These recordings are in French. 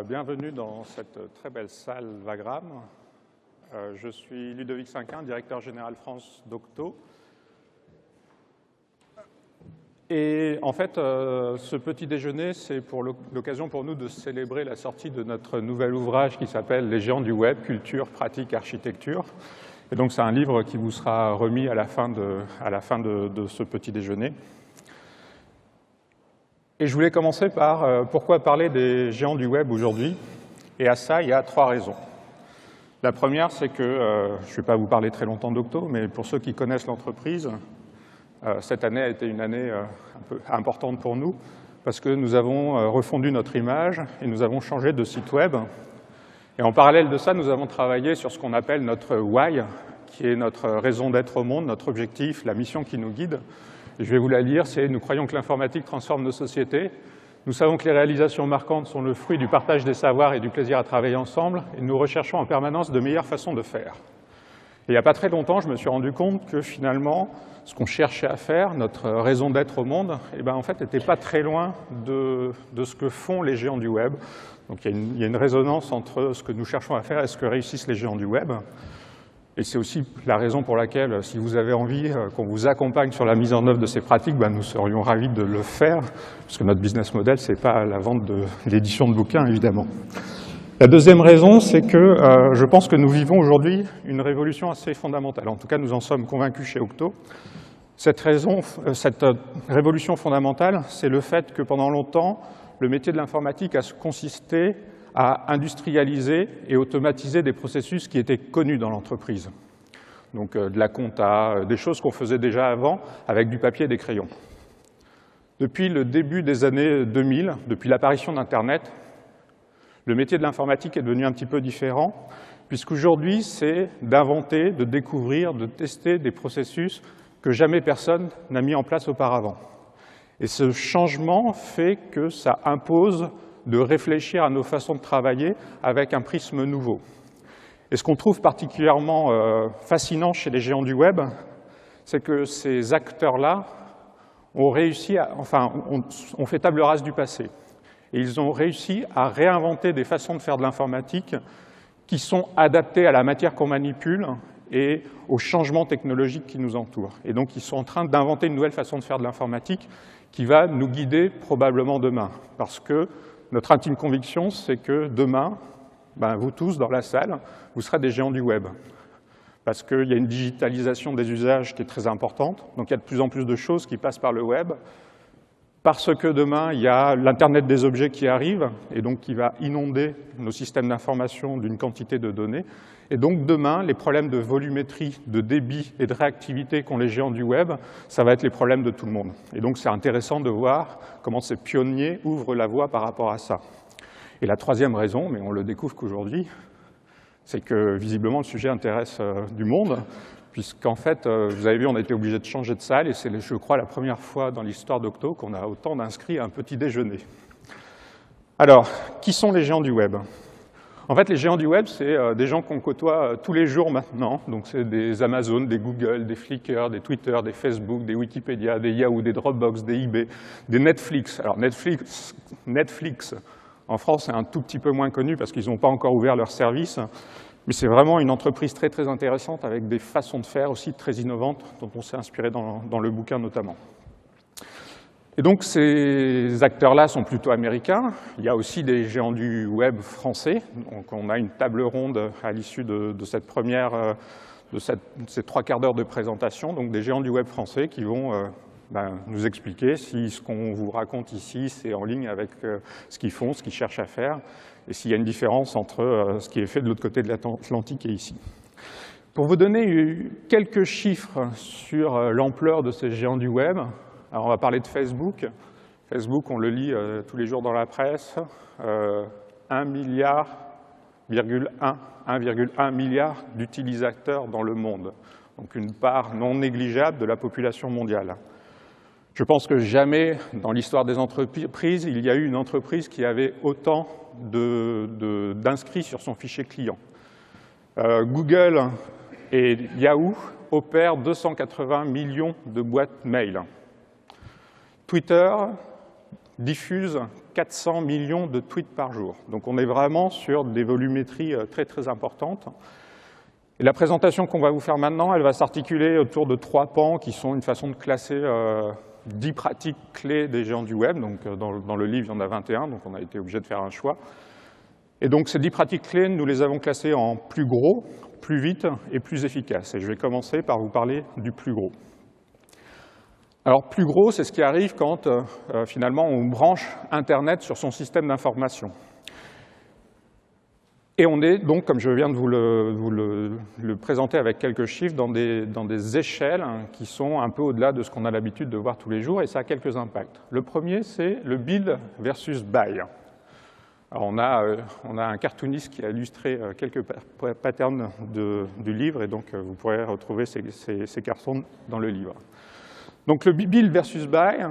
Bienvenue dans cette très belle salle Wagram. Je suis Ludovic Cinquin, directeur général France d'Octo. Et en fait, ce petit déjeuner, c'est pour l'occasion pour nous de célébrer la sortie de notre nouvel ouvrage qui s'appelle « Les géants du web, culture, pratique, architecture ». Et donc, c'est un livre qui vous sera remis à la fin de ce petit déjeuner. Et je voulais commencer par pourquoi parler des géants du web aujourd'hui. Et à ça, il y a 3 raisons. La première, c'est que, je ne vais pas vous parler très longtemps d'Octo, mais pour ceux qui connaissent l'entreprise, cette année a été une année un peu importante pour nous, parce que nous avons refondu notre image et nous avons changé de site web. Et en parallèle de ça, nous avons travaillé sur ce qu'on appelle notre why, qui est notre raison d'être au monde, notre objectif, la mission qui nous guide. Et je vais vous la lire, c'est « Nous croyons que l'informatique transforme nos sociétés. Nous savons que les réalisations marquantes sont le fruit du partage des savoirs et du plaisir à travailler ensemble. Et nous recherchons en permanence de meilleures façons de faire. » Et il n'y a pas très longtemps, je me suis rendu compte que finalement, ce qu'on cherchait à faire, notre raison d'être au monde, en fait, n'était pas très loin de ce que font les géants du web. Donc il y a une résonance entre ce que nous cherchons à faire et ce que réussissent les géants du web. Et c'est aussi la raison pour laquelle, si vous avez envie qu'on vous accompagne sur la mise en œuvre de ces pratiques, nous serions ravis de le faire, puisque notre business model, ce n'est pas la vente de l'édition de bouquins, évidemment. La deuxième raison, c'est que je pense que nous vivons aujourd'hui une révolution assez fondamentale. En tout cas, nous en sommes convaincus chez Octo. Cette révolution fondamentale, c'est le fait que pendant longtemps, le métier de l'informatique a consisté à industrialiser et automatiser des processus qui étaient connus dans l'entreprise. Donc de la compta, des choses qu'on faisait déjà avant avec du papier et des crayons. Depuis le début des années 2000, depuis l'apparition d'Internet, le métier de l'informatique est devenu un petit peu différent, puisqu'aujourd'hui, c'est d'inventer, de découvrir, de tester des processus que jamais personne n'a mis en place auparavant. Et ce changement fait que ça impose de réfléchir à nos façons de travailler avec un prisme nouveau. Et ce qu'on trouve particulièrement fascinant chez les géants du web, c'est que ces acteurs-là ont réussi ont fait table rase du passé. Et ils ont réussi à réinventer des façons de faire de l'informatique qui sont adaptées à la matière qu'on manipule et aux changements technologiques qui nous entourent. Et donc, ils sont en train d'inventer une nouvelle façon de faire de l'informatique qui va nous guider probablement demain. Parce que notre intime conviction, c'est que demain, vous tous dans la salle, vous serez des géants du web. Parce qu'il y a une digitalisation des usages qui est très importante. Donc, il y a de plus en plus de choses qui passent par le web. Parce que demain, il y a l'Internet des objets qui arrive, et donc qui va inonder nos systèmes d'information d'une quantité de données. Et donc demain, les problèmes de volumétrie, de débit et de réactivité qu'ont les géants du web, ça va être les problèmes de tout le monde. Et donc c'est intéressant de voir comment ces pionniers ouvrent la voie par rapport à ça. Et la troisième raison, mais on le découvre qu'aujourd'hui, c'est que visiblement le sujet intéresse du monde, puisqu'en fait, vous avez vu, on a été obligé de changer de salle, et c'est, je crois, la première fois dans l'histoire d'Octo qu'on a autant d'inscrits à un petit déjeuner. Alors, qui sont les géants du web ? En fait, les géants du web, c'est des gens qu'on côtoie tous les jours maintenant. Donc, c'est des Amazon, des Google, des Flickr, des Twitter, des Facebook, des Wikipédia, des Yahoo, des Dropbox, des eBay, des Netflix. Alors, Netflix, en France, c'est un tout petit peu moins connu parce qu'ils n'ont pas encore ouvert leur service. Mais c'est vraiment une entreprise très, très intéressante avec des façons de faire aussi très innovantes dont on s'est inspiré dans le bouquin notamment. Et donc, ces acteurs-là sont plutôt américains. Il y a aussi des géants du web français. Donc, on a une table ronde à l'issue de ces 3 quarts d'heure de présentation. Donc, des géants du web français qui vont nous expliquer si ce qu'on vous raconte ici, c'est en ligne avec ce qu'ils font, ce qu'ils cherchent à faire, et s'il y a une différence entre ce qui est fait de l'autre côté de l'Atlantique et ici. Pour vous donner quelques chiffres sur l'ampleur de ces géants du web, alors on va parler de Facebook. Facebook, on le lit tous les jours dans la presse, 1,1 milliard d'utilisateurs dans le monde. Donc une part non négligeable de la population mondiale. Je pense que jamais dans l'histoire des entreprises, il y a eu une entreprise qui avait autant d'inscrits sur son fichier client. Google et Yahoo opèrent 280 millions de boîtes mail. Twitter diffuse 400 millions de tweets par jour. Donc on est vraiment sur des volumétries très très importantes. Et la présentation qu'on va vous faire maintenant, elle va s'articuler autour de 3 pans qui sont une façon de classer 10 pratiques clés des géants du web. Donc dans le livre, il y en a 21, donc on a été obligé de faire un choix. Et donc ces 10 pratiques clés, nous les avons classées en plus gros, plus vite et plus efficace. Et je vais commencer par vous parler du plus gros. Alors, plus gros, c'est ce qui arrive quand, finalement, on branche Internet sur son système d'information. Et on est donc, comme je viens de vous le présenter avec quelques chiffres, dans des échelles qui sont un peu au-delà de ce qu'on a l'habitude de voir tous les jours, et ça a quelques impacts. Le premier, c'est le build versus buy. Alors, on a un cartooniste qui a illustré quelques patterns du livre, et donc vous pourrez retrouver ces cartons dans le livre. Donc le build versus buy,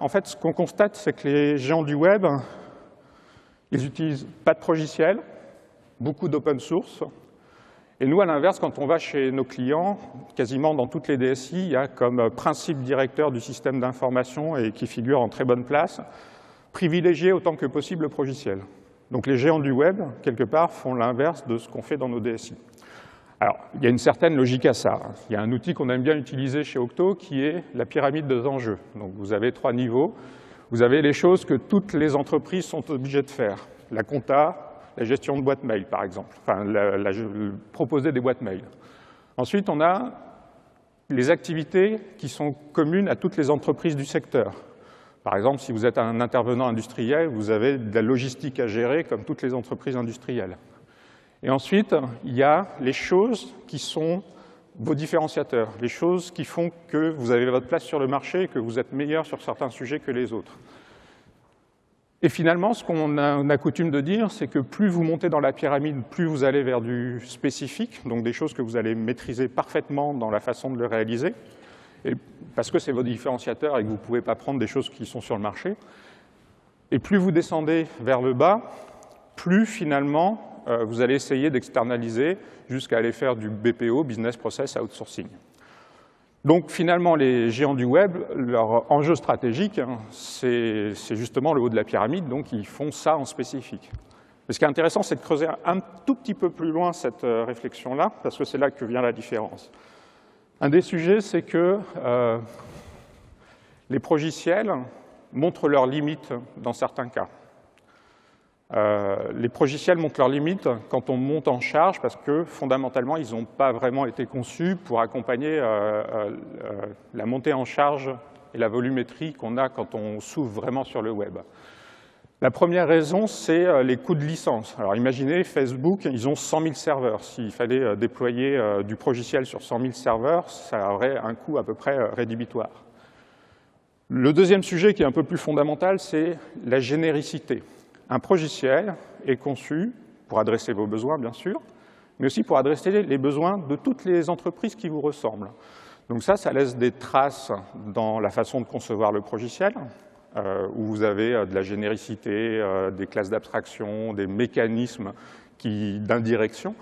en fait, ce qu'on constate, c'est que les géants du web, ils n'utilisent pas de logiciel, beaucoup d'open source. Et nous, à l'inverse, quand on va chez nos clients, quasiment dans toutes les DSI, il y a comme principe directeur du système d'information et qui figure en très bonne place, privilégier autant que possible le logiciel. Donc les géants du web, quelque part, font l'inverse de ce qu'on fait dans nos DSI. Alors, il y a une certaine logique à ça. Il y a un outil qu'on aime bien utiliser chez Octo qui est la pyramide des enjeux. Donc, vous avez 3 niveaux. Vous avez les choses que toutes les entreprises sont obligées de faire. La compta, la gestion de boîtes mail, par exemple. Enfin, proposer des boîtes mail. Ensuite, on a les activités qui sont communes à toutes les entreprises du secteur. Par exemple, si vous êtes un intervenant industriel, vous avez de la logistique à gérer comme toutes les entreprises industrielles. Et ensuite, il y a les choses qui sont vos différenciateurs, les choses qui font que vous avez votre place sur le marché et que vous êtes meilleur sur certains sujets que les autres. Et finalement, ce qu'on a coutume de dire, c'est que plus vous montez dans la pyramide, plus vous allez vers du spécifique, donc des choses que vous allez maîtriser parfaitement dans la façon de le réaliser, et parce que c'est vos différenciateurs et que vous ne pouvez pas prendre des choses qui sont sur le marché. Et plus vous descendez vers le bas, plus finalement, vous allez essayer d'externaliser jusqu'à aller faire du BPO, Business Process Outsourcing. Donc finalement, les géants du web, leur enjeu stratégique, c'est justement le haut de la pyramide, donc ils font ça en spécifique. Mais ce qui est intéressant, c'est de creuser un tout petit peu plus loin cette réflexion-là, parce que c'est là que vient la différence. Un des sujets, c'est que les progiciels montrent leurs limites dans certains cas. Les progiciels montrent leurs limites quand on monte en charge parce que fondamentalement, ils n'ont pas vraiment été conçus pour accompagner la montée en charge et la volumétrie qu'on a quand on s'ouvre vraiment sur le web. La première raison, c'est les coûts de licence. Alors imaginez, Facebook, ils ont 100 000 serveurs. S'il fallait déployer du progiciel sur 100 000 serveurs, ça aurait un coût à peu près rédhibitoire. Le deuxième sujet qui est un peu plus fondamental, c'est la généricité. Un progiciel est conçu pour adresser vos besoins, bien sûr, mais aussi pour adresser les besoins de toutes les entreprises qui vous ressemblent. Donc ça laisse des traces dans la façon de concevoir le progiciel, où vous avez de la généricité, des classes d'abstraction, des mécanismes d'indirection.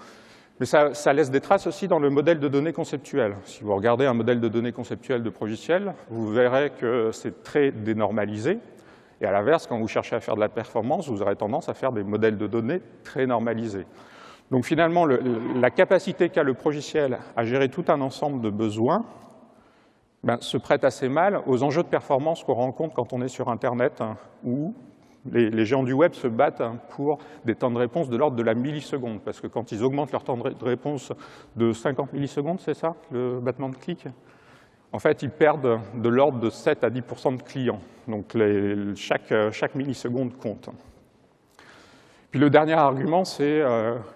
Mais ça laisse des traces aussi dans le modèle de données conceptuel. Si vous regardez un modèle de données conceptuel de progiciel, vous verrez que c'est très dénormalisé. Et à l'inverse, quand vous cherchez à faire de la performance, vous aurez tendance à faire des modèles de données très normalisés. Donc finalement, la capacité qu'a le progiciel à gérer tout un ensemble de besoins se prête assez mal aux enjeux de performance qu'on rencontre quand on est sur Internet, où les géants du web se battent pour des temps de réponse de l'ordre de la milliseconde. Parce que quand ils augmentent leur temps de réponse de 50 millisecondes, c'est ça, le battement de clic ? En fait, ils perdent de l'ordre de 7 à 10% de clients. Donc chaque milliseconde compte. Puis le dernier argument, c'est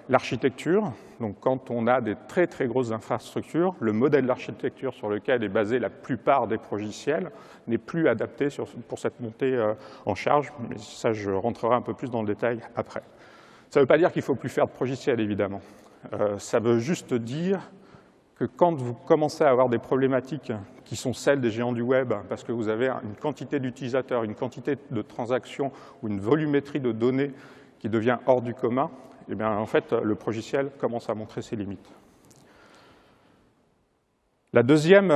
l'architecture. Donc quand on a des très très grosses infrastructures, le modèle d'architecture sur lequel est basé la plupart des progiciels n'est plus adapté pour cette montée en charge. Mais ça, je rentrerai un peu plus dans le détail après. Ça ne veut pas dire qu'il ne faut plus faire de progiciel, évidemment. Ça veut juste dire que quand vous commencez à avoir des problématiques qui sont celles des géants du web, parce que vous avez une quantité d'utilisateurs, une quantité de transactions ou une volumétrie de données qui devient hors du commun, eh bien, en fait, le progiciel commence à montrer ses limites. Le deuxième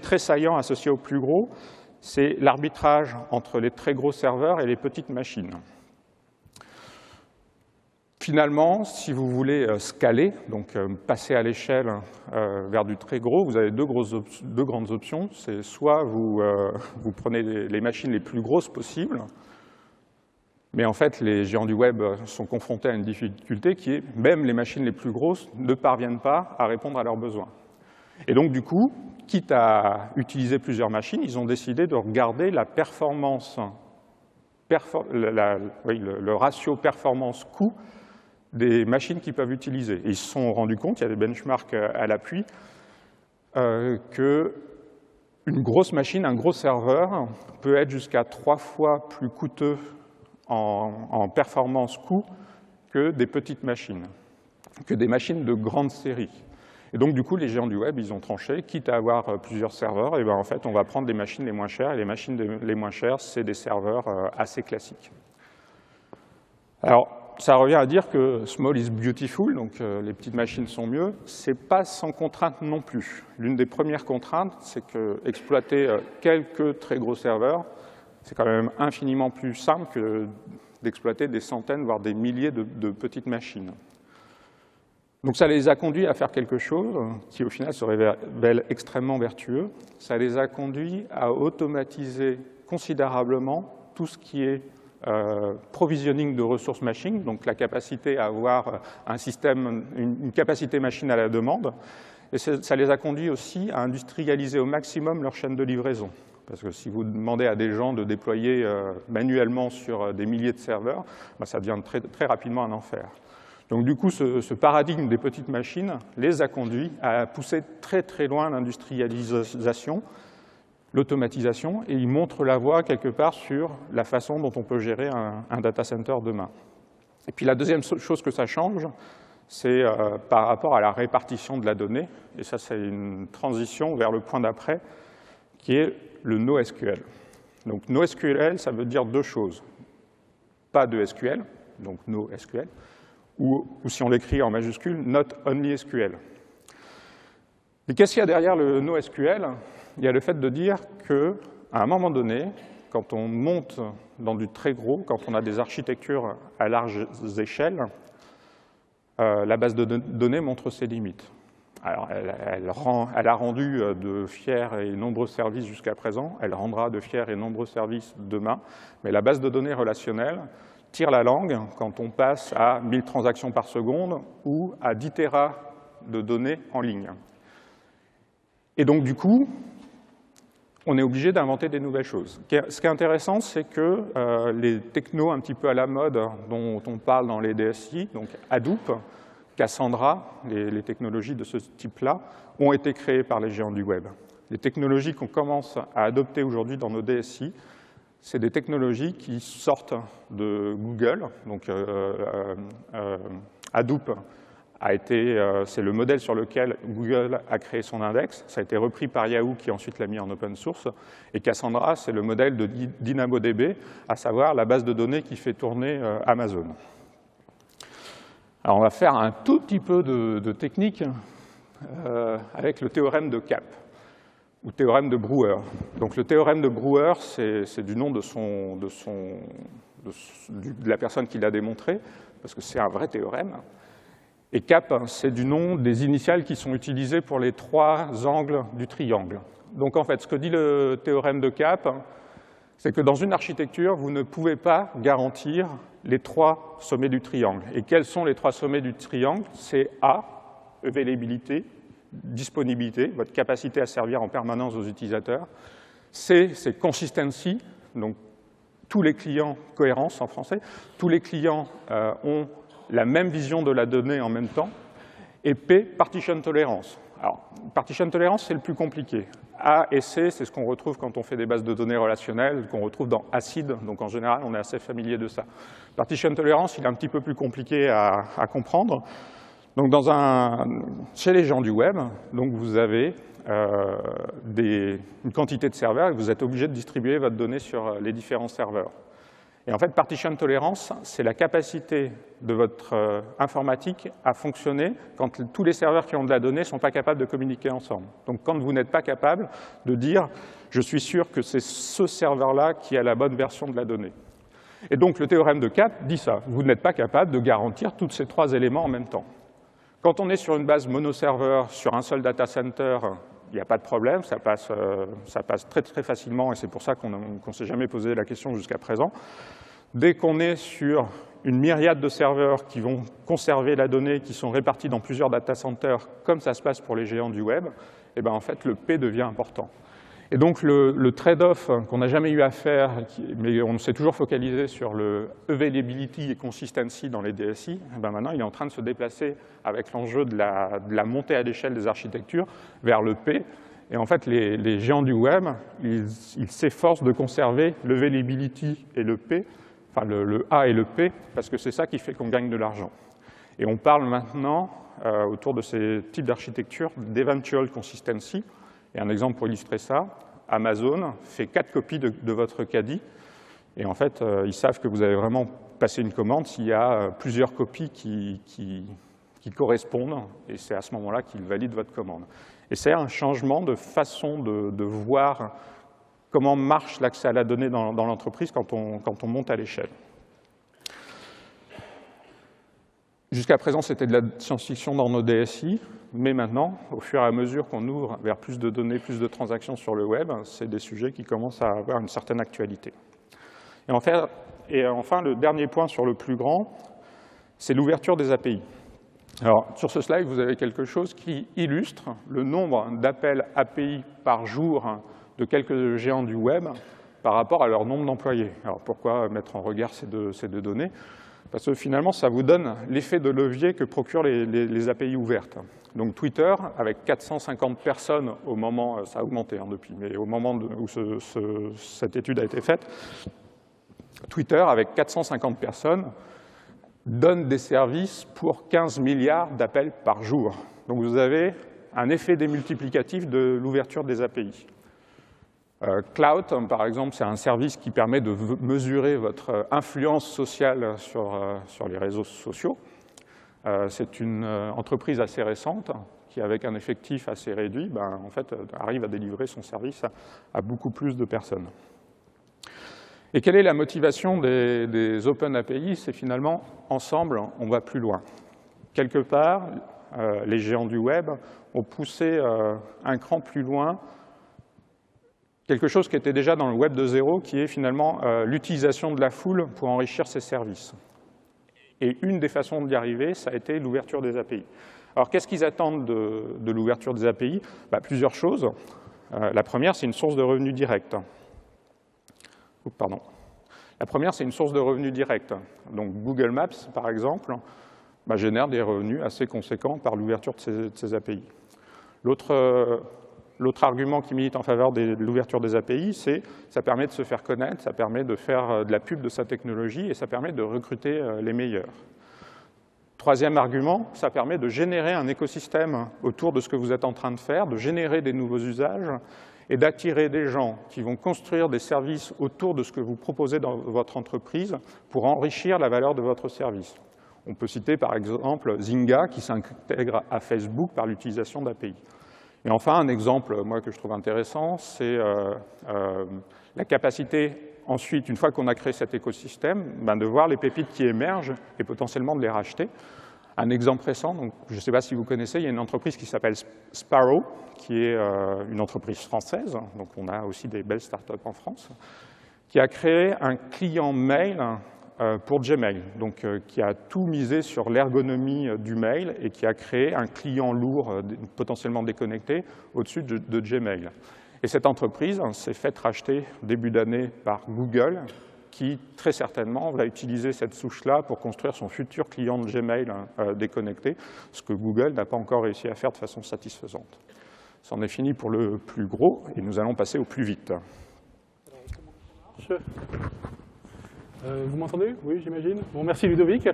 trait saillant associé au plus gros, c'est l'arbitrage entre les très gros serveurs et les petites machines. Finalement, si vous voulez scaler, donc passer à l'échelle vers du très gros, vous avez deux grandes options. C'est soit vous prenez les machines les plus grosses possibles, mais en fait, les géants du web sont confrontés à une difficulté qui est même les machines les plus grosses ne parviennent pas à répondre à leurs besoins. Et donc, du coup, quitte à utiliser plusieurs machines, ils ont décidé de regarder la performance, le ratio performance-coût des machines qu'ils peuvent utiliser. Et ils se sont rendus compte, il y a des benchmarks à l'appui, qu'une grosse machine, un gros serveur, peut être jusqu'à 3 fois plus coûteux en performance-coût que des petites machines, que des machines de grande série. Et donc, du coup, les géants du web, ils ont tranché, quitte à avoir plusieurs serveurs, et bien en fait, on va prendre les machines les moins chères, et les machines les moins chères, c'est des serveurs assez classiques. Alors, ça revient à dire que small is beautiful, donc les petites machines sont mieux. Ce n'est pas sans contrainte non plus. L'une des premières contraintes, c'est qu'exploiter quelques très gros serveurs, c'est quand même infiniment plus simple que d'exploiter des centaines, voire des milliers de petites machines. Donc ça les a conduits à faire quelque chose qui, au final, se révèle extrêmement vertueux. Ça les a conduits à automatiser considérablement tout ce qui est provisioning de ressources machines, donc la capacité à avoir un système, une capacité machine à la demande. Et ça les a conduits aussi à industrialiser au maximum leur chaîne de livraison. Parce que si vous demandez à des gens de déployer manuellement sur des milliers de serveurs, ben ça devient très rapidement un enfer. Donc du coup, ce paradigme des petites machines les a conduits à pousser très loin l'industrialisation, l'automatisation, et ils montrent la voie quelque part sur la façon dont on peut gérer un data center demain. Et puis la deuxième chose que ça change, c'est par rapport à la répartition de la donnée, et ça c'est une transition vers le point d'après, qui est le NoSQL. Donc NoSQL, ça veut dire deux choses. Pas de SQL, donc NoSQL, ou si on l'écrit en majuscule, Not Only SQL. Et qu'est-ce qu'il y a derrière le NoSQL? Il y a le fait de dire qu'à un moment donné, quand on monte dans du très gros, quand on a des architectures à larges échelles, la base de données montre ses limites. Alors, elle a rendu de fiers et nombreux services jusqu'à présent, elle rendra de fiers et nombreux services demain, mais la base de données relationnelle tire la langue quand on passe à 1000 transactions par seconde ou à 10 téras de données en ligne. Et donc, du coup, on est obligé d'inventer des nouvelles choses. Ce qui est intéressant, c'est que les technos un petit peu à la mode dont on parle dans les DSI, donc Hadoop, Cassandra, les technologies de ce type-là, ont été créées par les géants du web. Les technologies qu'on commence à adopter aujourd'hui dans nos DSI, c'est des technologies qui sortent de Google. Donc, Hadoop c'est le modèle sur lequel Google a créé son index. Ça a été repris par Yahoo, qui ensuite l'a mis en open source. Et Cassandra, c'est le modèle de DynamoDB, à savoir la base de données qui fait tourner Amazon. Alors, on va faire un tout petit peu de technique avec le théorème de Cap, ou théorème de Brewer. Donc, le théorème de Brewer, c'est du nom de la personne qui l'a démontré, parce que c'est un vrai théorème. Et Cap, c'est du nom des initiales qui sont utilisées pour les 3 angles du triangle. Donc, en fait, ce que dit le théorème de Cap, c'est que dans une architecture, vous ne pouvez pas garantir les 3 sommets du triangle. Et quels sont les 3 sommets du triangle? C'est A, availability, disponibilité, votre capacité à servir en permanence aux utilisateurs. C, c'est consistency, donc tous les clients, cohérence en français, tous les clients ont la même vision de la donnée en même temps. Et P, partition tolerance. Alors, partition tolerance, c'est le plus compliqué. A et C, c'est ce qu'on retrouve quand on fait des bases de données relationnelles, qu'on retrouve dans ACID, donc en général, on est assez familier de ça. Partition tolerance, il est un petit peu plus compliqué à comprendre. Donc, chez les gens du web, donc vous avez une quantité de serveurs et vous êtes obligé de distribuer votre donnée sur les différents serveurs. Et en fait, partition tolerance, c'est la capacité de votre informatique à fonctionner quand tous les serveurs qui ont de la donnée ne sont pas capables de communiquer ensemble. Donc quand vous n'êtes pas capable de dire « je suis sûr que c'est ce serveur-là qui a la bonne version de la donnée ». Et donc le théorème de Kapp dit ça, vous n'êtes pas capable de garantir tous ces trois éléments en même temps. Quand on est sur une base monoserveur, sur un seul data center, il n'y a pas de problème, ça passe très très facilement et c'est pour ça qu'on ne s'est jamais posé la question jusqu'à présent. Dès qu'on est sur une myriade de serveurs qui vont conserver la donnée, qui sont répartis dans plusieurs data centers, comme ça se passe pour les géants du web, et ben en fait le P devient important. Et donc le trade-off qu'on n'a jamais eu à faire, mais on s'est toujours focalisé sur le availability et consistency dans les DSI, et ben maintenant il est en train de se déplacer avec l'enjeu de la montée à l'échelle des architectures vers le P. Et en fait, les géants du web, ils s'efforcent de conserver l'availability et le P, enfin le A et le P, parce que c'est ça qui fait qu'on gagne de l'argent. Et on parle maintenant, autour de ces types d'architecture, d'eventual consistency. Et un exemple pour illustrer ça, Amazon fait 4 copies de votre caddie. Et en fait, ils savent que vous avez vraiment passé une commande s'il y a plusieurs copies qui correspondent. Et c'est à ce moment-là qu'ils valident votre commande. Et c'est un changement de façon de voir comment marche l'accès à la donnée dans l'entreprise quand on monte à l'échelle. Jusqu'à présent, c'était de la science-fiction dans nos DSI, mais maintenant, au fur et à mesure qu'on ouvre vers plus de données, plus de transactions sur le web, c'est des sujets qui commencent à avoir une certaine actualité. Et enfin, le dernier point sur le plus grand, c'est l'ouverture des API. Alors, sur ce slide, vous avez quelque chose qui illustre le nombre d'appels API par jour de quelques géants du web par rapport à leur nombre d'employés. Alors, pourquoi mettre en regard ces deux données? Parce que finalement, ça vous donne l'effet de levier que procurent les API ouvertes. Donc Twitter, avec 450 personnes au moment, ça a augmenté depuis, mais au moment où cette étude a été faite, Twitter, avec 450 personnes, donne des services pour 15 milliards d'appels par jour. Donc vous avez un effet démultiplicatif de l'ouverture des API. Cloud, par exemple, c'est un service qui permet de mesurer votre influence sociale sur les réseaux sociaux. C'est une entreprise assez récente qui, avec un effectif assez réduit, en fait, arrive à délivrer son service à beaucoup plus de personnes. Et quelle est la motivation des Open API? C'est finalement, ensemble, on va plus loin. Quelque part, les géants du web ont poussé un cran plus loin quelque chose qui était déjà dans le web de zéro, qui est finalement l'utilisation de la foule pour enrichir ses services. Et une des façons d'y arriver, ça a été l'ouverture des API. Alors, qu'est-ce qu'ils attendent de l'ouverture des API? Plusieurs choses. La première, c'est une source de revenus direct. La première, c'est une source de revenus direct. Donc, Google Maps, par exemple, génère des revenus assez conséquents par l'ouverture de ces API. L'autre argument qui milite en faveur de l'ouverture des API, c'est que ça permet de se faire connaître, ça permet de faire de la pub de sa technologie et ça permet de recruter les meilleurs. Troisième argument, ça permet de générer un écosystème autour de ce que vous êtes en train de faire, de générer des nouveaux usages et d'attirer des gens qui vont construire des services autour de ce que vous proposez dans votre entreprise pour enrichir la valeur de votre service. On peut citer par exemple Zynga qui s'intègre à Facebook par l'utilisation d'API. Et enfin, un exemple, moi, que je trouve intéressant, c'est la capacité, ensuite, une fois qu'on a créé cet écosystème, de voir les pépites qui émergent et potentiellement de les racheter. Un exemple récent, donc, je ne sais pas si vous connaissez, il y a une entreprise qui s'appelle Sparrow, qui est une entreprise française, donc on a aussi des belles startups en France, qui a créé un client mail pour Gmail, donc qui a tout misé sur l'ergonomie du mail et qui a créé un client lourd, potentiellement déconnecté, au-dessus de Gmail. Et cette entreprise s'est faite racheter début d'année par Google, qui très certainement va utiliser cette souche-là pour construire son futur client de Gmail déconnecté, ce que Google n'a pas encore réussi à faire de façon satisfaisante. C'en est fini pour le plus gros, et nous allons passer au plus vite. Vous m'entendez? Oui, j'imagine. Bon, merci Ludovic.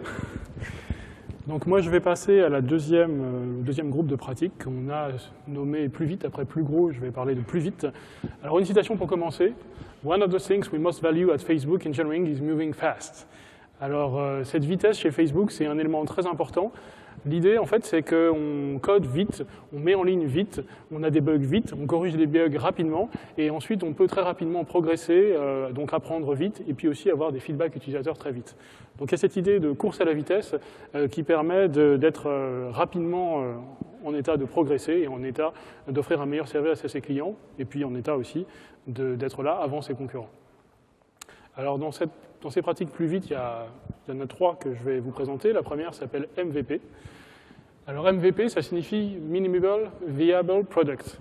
Donc moi, je vais passer à le deuxième groupe de pratiques qu'on a nommé plus vite. Après plus gros, je vais parler de plus vite. Alors une citation pour commencer. One of the things we most value at Facebook Engineering is moving fast. Alors, cette vitesse chez Facebook, c'est un élément très important. L'idée, en fait, c'est qu'on code vite, on met en ligne vite, on a des bugs vite, on corrige les bugs rapidement, et ensuite, on peut très rapidement progresser, donc apprendre vite, et puis aussi avoir des feedbacks utilisateurs très vite. Donc, il y a cette idée de course à la vitesse qui permet d'être rapidement en état de progresser et en état d'offrir un meilleur service à ses clients, et puis en état aussi d'être là avant ses concurrents. Alors, dans ces pratiques plus vite, il y en a 3 que je vais vous présenter. La première s'appelle MVP. Alors MVP, ça signifie Minimal Viable Product.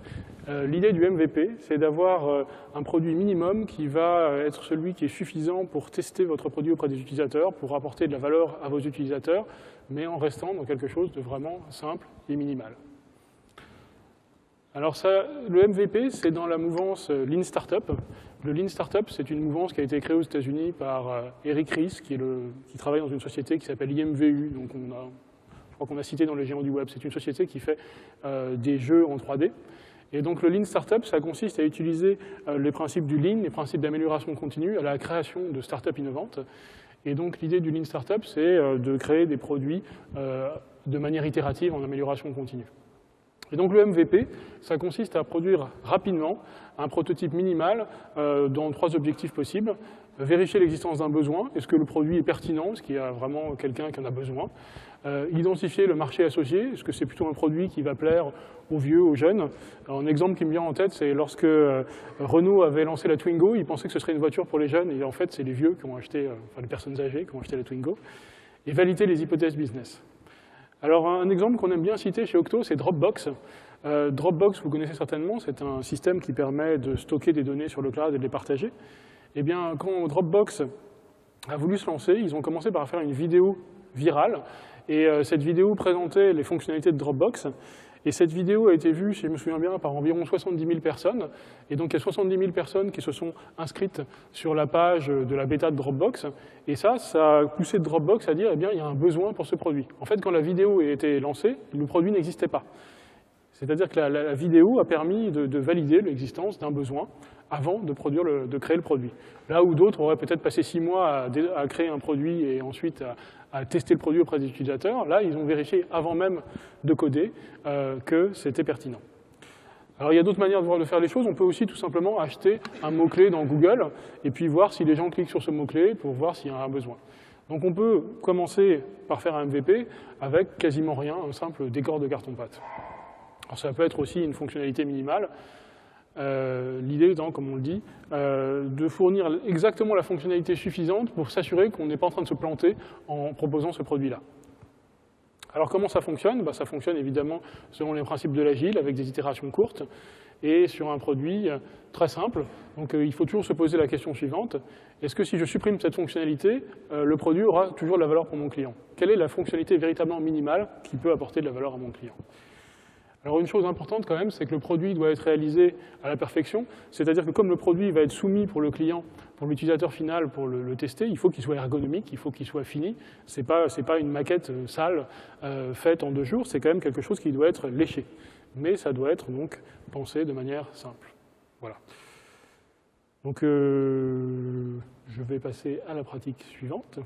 L'idée du MVP, c'est d'avoir un produit minimum qui va être celui qui est suffisant pour tester votre produit auprès des utilisateurs, pour apporter de la valeur à vos utilisateurs, mais en restant dans quelque chose de vraiment simple et minimal. Alors ça, le MVP, c'est dans la mouvance Lean Startup. Le Lean Startup, c'est une mouvance qui a été créée aux États-Unis par Eric Ries, qui travaille dans une société qui s'appelle IMVU. Donc je crois qu'on a cité dans les géants du web. C'est une société qui fait des jeux en 3D. Et donc le Lean Startup, ça consiste à utiliser les principes du Lean, les principes d'amélioration continue à la création de startups innovantes. Et donc l'idée du Lean Startup, c'est de créer des produits de manière itérative en amélioration continue. Et donc le MVP, ça consiste à produire rapidement un prototype minimal dans 3 objectifs possibles. Vérifier l'existence d'un besoin, est-ce que le produit est pertinent, est-ce qu'il y a vraiment quelqu'un qui en a besoin. Identifier le marché associé, est-ce que c'est plutôt un produit qui va plaire aux vieux, aux jeunes. Alors, un exemple qui me vient en tête, c'est lorsque Renault avait lancé la Twingo, ils pensaient que ce serait une voiture pour les jeunes, et en fait c'est les vieux qui ont acheté, enfin les personnes âgées qui ont acheté la Twingo. Et valider les hypothèses business. Alors un exemple qu'on aime bien citer chez Octo, c'est Dropbox. Dropbox, vous connaissez certainement, c'est un système qui permet de stocker des données sur le cloud et de les partager. Eh bien, quand Dropbox a voulu se lancer, ils ont commencé par faire une vidéo virale, et cette vidéo présentait les fonctionnalités de Dropbox. Et cette vidéo a été vue, si je me souviens bien, par environ 70 000 personnes. Et donc, il y a 70 000 personnes qui se sont inscrites sur la page de la bêta de Dropbox. Et ça a poussé Dropbox à dire, eh bien, il y a un besoin pour ce produit. En fait, quand la vidéo a été lancée, le produit n'existait pas. C'est-à-dire que la vidéo a permis de valider l'existence d'un besoin avant de créer le produit. Là où d'autres auraient peut-être passé 6 mois à créer un produit et ensuite à tester le produit auprès des utilisateurs, là, ils ont vérifié avant même de coder que c'était pertinent. Alors, il y a d'autres manières de faire les choses. On peut aussi tout simplement acheter un mot-clé dans Google et puis voir si les gens cliquent sur ce mot-clé pour voir s'il y a un besoin. Donc, on peut commencer par faire un MVP avec quasiment rien, un simple décor de carton-pâte. Alors, ça peut être aussi une fonctionnalité minimale. L'idée étant, comme on le dit, de fournir exactement la fonctionnalité suffisante pour s'assurer qu'on n'est pas en train de se planter en proposant ce produit-là. Alors comment ça fonctionne? Ça fonctionne évidemment selon les principes de l'agile, avec des itérations courtes, et sur un produit très simple. Donc il faut toujours se poser la question suivante. Est-ce que si je supprime cette fonctionnalité, le produit aura toujours de la valeur pour mon client? Quelle est la fonctionnalité véritablement minimale qui peut apporter de la valeur à mon client? Alors une chose importante quand même, c'est que le produit doit être réalisé à la perfection, c'est-à-dire que comme le produit va être soumis pour le client, pour l'utilisateur final, pour le tester, il faut qu'il soit ergonomique, il faut qu'il soit fini. C'est pas une maquette sale faite en 2 jours, c'est quand même quelque chose qui doit être léché. Mais ça doit être donc pensé de manière simple. Voilà. Donc je vais passer à la pratique suivante.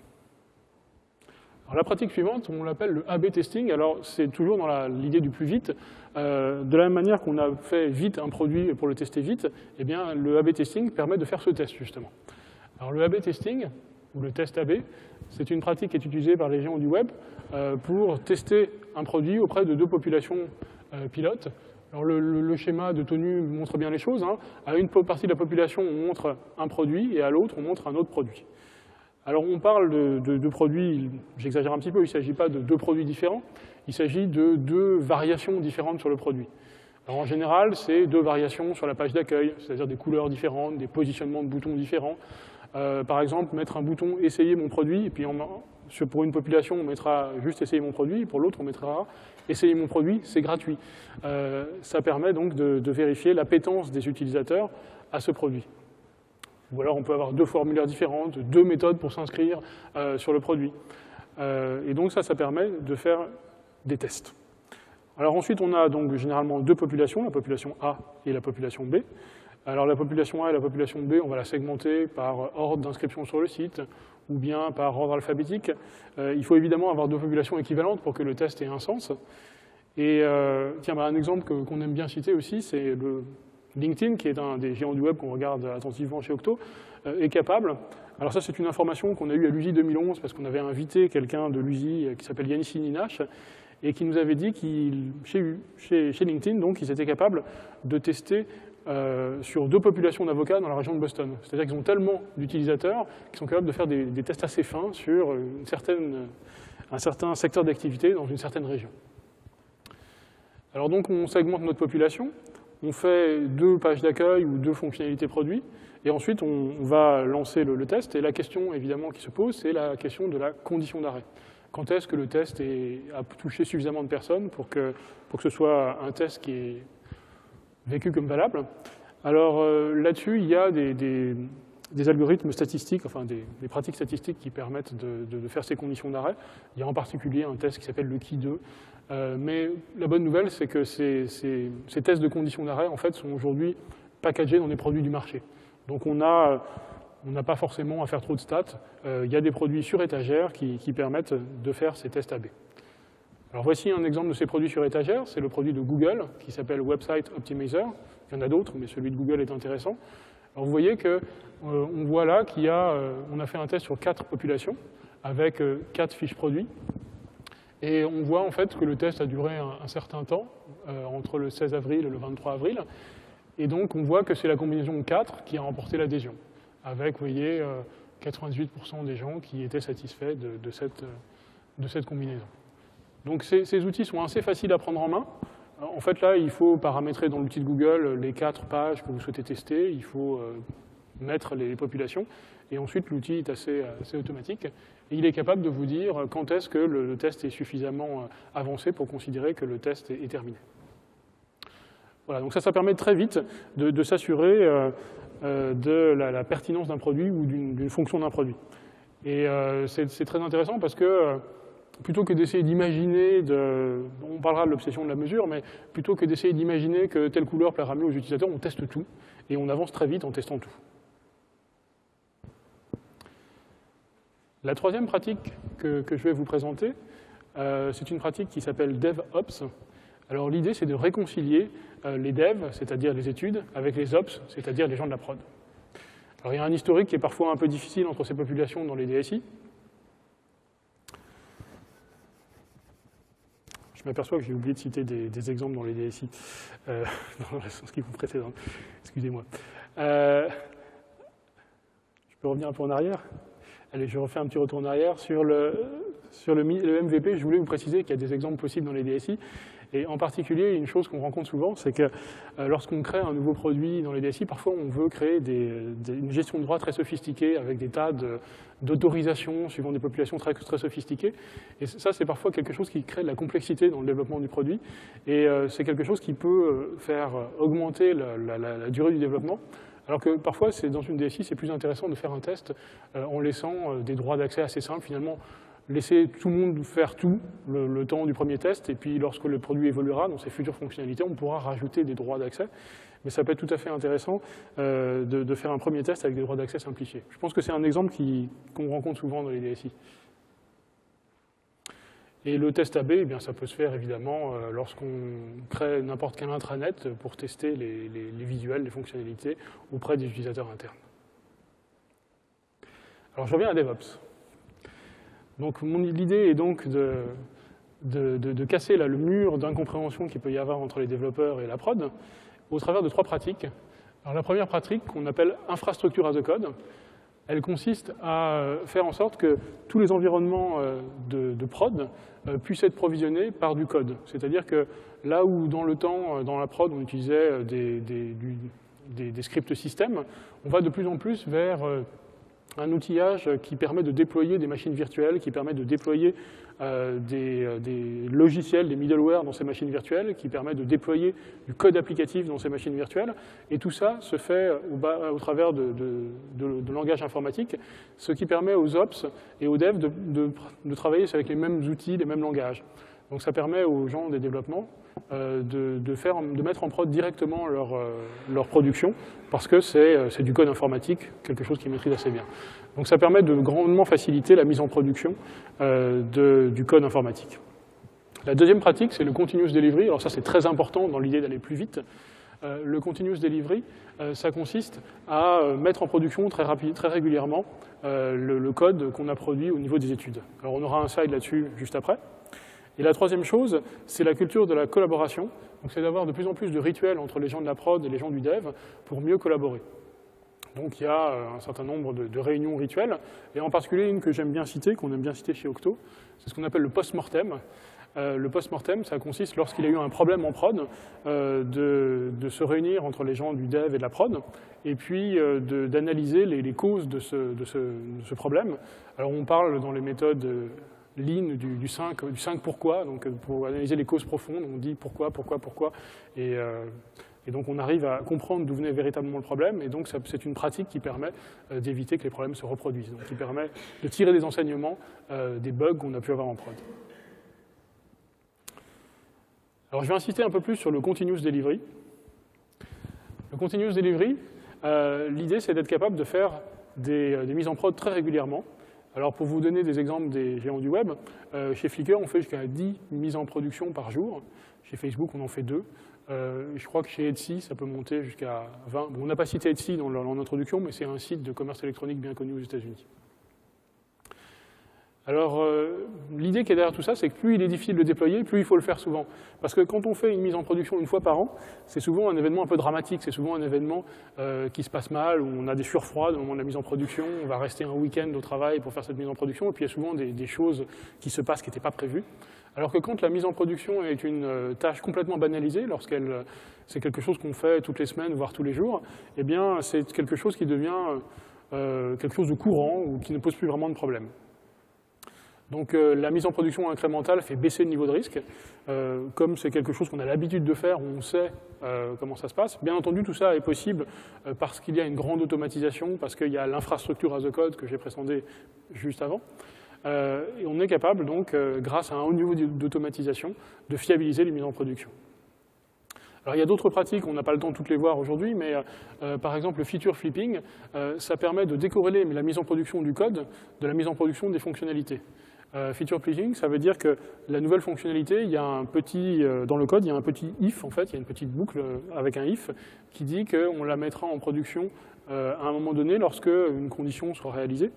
Alors, la pratique suivante, on l'appelle le A/B testing. Alors, c'est toujours dans l'idée du plus vite. De la même manière qu'on a fait vite un produit pour le tester vite, eh bien, le A/B testing permet de faire ce test, justement. Alors, le A/B testing, ou le test A/B, c'est une pratique qui est utilisée par les géants du web pour tester un produit auprès de 2 populations pilotes. Alors, le schéma de tenue montre bien les choses. À une partie de la population, on montre un produit, et à l'autre, on montre un autre produit. Alors, on parle de produits, j'exagère un petit peu, il ne s'agit pas de 2 produits différents, il s'agit de 2 variations différentes sur le produit. Alors, en général, c'est 2 variations sur la page d'accueil, c'est-à-dire des couleurs différentes, des positionnements de boutons différents. Par exemple, mettre un bouton « Essayer mon produit », et puis pour une population, on mettra juste « Essayer mon produit », et pour l'autre, on mettra « Essayer mon produit, c'est gratuit ». Ça permet donc de vérifier l'appétence des utilisateurs à ce produit. Ou alors on peut avoir 2 formulaires différentes, 2 méthodes pour s'inscrire sur le produit. Et donc ça permet de faire des tests. Alors ensuite, on a donc généralement 2 populations, la population A et la population B. Alors la population A et la population B, on va la segmenter par ordre d'inscription sur le site ou bien par ordre alphabétique. Il faut évidemment avoir deux populations équivalentes pour que le test ait un sens. Et tiens, un exemple qu'on aime bien citer aussi, c'est le LinkedIn, qui est un des géants du web qu'on regarde attentivement chez Octo, est capable. Alors ça, c'est une information qu'on a eue à l'USI 2011 parce qu'on avait invité quelqu'un de l'USI qui s'appelle Yannis Ninash et qui nous avait dit qu'il, chez LinkedIn, donc, ils étaient capables de tester sur deux populations d'avocats dans la région de Boston. C'est-à-dire qu'ils ont tellement d'utilisateurs qu'ils sont capables de faire des tests assez fins sur un certain secteur d'activité dans une certaine région. Alors donc, on segmente notre population, on fait deux pages d'accueil ou deux fonctionnalités produits, et ensuite, on va lancer le test. Et la question, évidemment, qui se pose, c'est la question de la condition d'arrêt. Quand est-ce que le test a touché suffisamment de personnes pour que ce soit un test qui est vécu comme valable? Alors là-dessus, il y a des algorithmes statistiques, enfin des pratiques statistiques qui permettent de faire ces conditions d'arrêt. Il y a en particulier un test qui s'appelle le Ki2. Mais la bonne nouvelle, c'est que ces tests de conditions d'arrêt, en fait, sont aujourd'hui packagés dans des produits du marché. Donc on n'a pas forcément à faire trop de stats. Il y a des produits sur étagère qui permettent de faire ces tests AB. Alors voici un exemple de ces produits sur étagère. C'est le produit de Google qui s'appelle Website Optimizer. Il y en a d'autres, mais celui de Google est intéressant. Alors vous voyez qu'on voit là on a fait un test sur 4 populations avec 4 fiches produits. Et on voit en fait que le test a duré un certain temps, entre le 16 avril et le 23 avril. Et donc, on voit que c'est la combinaison 4 qui a remporté l'adhésion, avec, vous voyez, 98% des gens qui étaient satisfaits de cette combinaison. Donc, ces outils sont assez faciles à prendre en main. En fait, là, il faut paramétrer dans l'outil de Google les 4 pages que vous souhaitez tester. Il faut mettre les populations. Et ensuite, l'outil est assez automatique. Et il est capable de vous dire quand est-ce que le test est suffisamment avancé pour considérer que le test est terminé. Voilà, donc ça permet très vite de s'assurer de la pertinence d'un produit ou d'une fonction d'un produit. Et c'est très intéressant parce que plutôt que d'essayer d'imaginer, on parlera de l'obsession de la mesure, mais plutôt que d'essayer d'imaginer que telle couleur plaira mieux aux utilisateurs, on teste tout et on avance très vite en testant tout. La troisième pratique que je vais vous présenter, c'est une pratique qui s'appelle DevOps. Alors l'idée, c'est de réconcilier les devs, c'est-à-dire les études, avec les ops, c'est-à-dire les gens de la prod. Alors il y a un historique qui est parfois un peu difficile entre ces populations dans les DSI. Je m'aperçois que j'ai oublié de citer des exemples dans les DSI, dans la sens qui vous précédente. Excusez-moi. Je peux revenir un peu en arrière? Allez, je refais un petit retour en arrière. Sur le MVP, je voulais vous préciser qu'il y a des exemples possibles dans les DSI. Et en particulier, une chose qu'on rencontre souvent, c'est que lorsqu'on crée un nouveau produit dans les DSI, parfois on veut créer une gestion de droit très sophistiquée avec des tas d'autorisations suivant des populations très, très sophistiquées. Et ça, c'est parfois quelque chose qui crée de la complexité dans le développement du produit. Et c'est quelque chose qui peut faire augmenter la durée du développement. Alors que parfois, dans une DSI, c'est plus intéressant de faire un test en laissant des droits d'accès assez simples, finalement. Laisser tout le monde faire tout le temps du premier test, et puis lorsque le produit évoluera dans ses futures fonctionnalités, on pourra rajouter des droits d'accès. Mais ça peut être tout à fait intéressant de faire un premier test avec des droits d'accès simplifiés. Je pense que c'est un exemple qu'on rencontre souvent dans les DSI. Et le test AB, eh bien, ça peut se faire évidemment lorsqu'on crée n'importe quel intranet pour tester les visuels, les fonctionnalités auprès des utilisateurs internes. Alors je reviens à DevOps. Donc l'idée est donc de casser le mur d'incompréhension qu'il peut y avoir entre les développeurs et la prod au travers de 3 pratiques. Alors la première pratique, qu'on appelle infrastructure as a code, elle consiste à faire en sorte que tous les environnements de prod puissent être provisionnés par du code. C'est-à-dire que là où dans le temps, dans la prod, on utilisait des scripts système, on va de plus en plus vers un outillage qui permet de déployer des machines virtuelles, qui permet de déployer des logiciels, des middleware dans ces machines virtuelles, qui permet de déployer du code applicatif dans ces machines virtuelles. Et tout ça se fait au travers de langage informatique, ce qui permet aux ops et aux devs de travailler avec les mêmes outils, les mêmes langages. Donc ça permet aux gens des développements de mettre en prod directement leur production, parce que c'est du code informatique, quelque chose qu'ils maîtrisent assez bien. Donc ça permet de grandement faciliter la mise en production du code informatique. La deuxième pratique, c'est le continuous delivery. Alors ça, c'est très important dans l'idée d'aller plus vite. Le continuous delivery, ça consiste à mettre en production très régulièrement le code qu'on a produit au niveau des études. Alors on aura un slide là-dessus juste après. Et la troisième chose, c'est la culture de la collaboration. Donc c'est d'avoir de plus en plus de rituels entre les gens de la prod et les gens du dev pour mieux collaborer. Donc il y a un certain nombre de réunions rituelles, et en particulier une que j'aime bien citer, qu'on aime bien citer chez Octo, c'est ce qu'on appelle le post-mortem. Le post-mortem, ça consiste, lorsqu'il y a eu un problème en prod, de se réunir entre les gens du dev et de la prod, et puis d'analyser les causes de ce problème. Alors on parle dans les méthodes Lean du 5 pourquoi, donc pour analyser les causes profondes, on dit pourquoi, et donc on arrive à comprendre d'où venait véritablement le problème, et donc c'est une pratique qui permet d'éviter que les problèmes se reproduisent, donc qui permet de tirer des enseignements des bugs qu'on a pu avoir en prod. Alors je vais insister un peu plus sur le continuous delivery. Le continuous delivery, l'idée c'est d'être capable de faire des mises en prod très régulièrement. Alors pour vous donner des exemples des géants du web, chez Flickr on fait jusqu'à 10 mises en production par jour. Chez Facebook on en fait 2. Je crois que chez Etsy ça peut monter jusqu'à 20. Bon, on n'a pas cité Etsy dans l'introduction, mais c'est un site de commerce électronique bien connu aux États-Unis. Alors, l'idée qui est derrière tout ça, c'est que plus il est difficile de déployer, plus il faut le faire souvent. Parce que quand on fait une mise en production une fois par an, c'est souvent un événement un peu dramatique, c'est souvent un événement qui se passe mal, où on a des surfroids au moment de la mise en production, on va rester un week-end au travail pour faire cette mise en production, et puis il y a souvent des choses qui se passent qui n'étaient pas prévues. Alors que quand la mise en production est une tâche complètement banalisée, c'est quelque chose qu'on fait toutes les semaines, voire tous les jours, eh bien c'est quelque chose qui devient quelque chose de courant ou qui ne pose plus vraiment de problème. Donc la mise en production incrémentale fait baisser le niveau de risque. Comme c'est quelque chose qu'on a l'habitude de faire, on sait comment ça se passe. Bien entendu, tout ça est possible parce qu'il y a une grande automatisation, parce qu'il y a l'infrastructure as a code que j'ai présenté juste avant. Et on est capable, donc, grâce à un haut niveau d'automatisation, de fiabiliser les mises en production. Alors il y a d'autres pratiques, on n'a pas le temps de toutes les voir aujourd'hui, mais par exemple le feature flipping, ça permet de décorréler la mise en production du code de la mise en production des fonctionnalités. Feature flipping, ça veut dire que la nouvelle fonctionnalité, il y a un petit, dans le code, il y a un petit if, en fait, il y a une petite boucle avec un if qui dit qu'on la mettra en production à un moment donné lorsque une condition sera réalisée.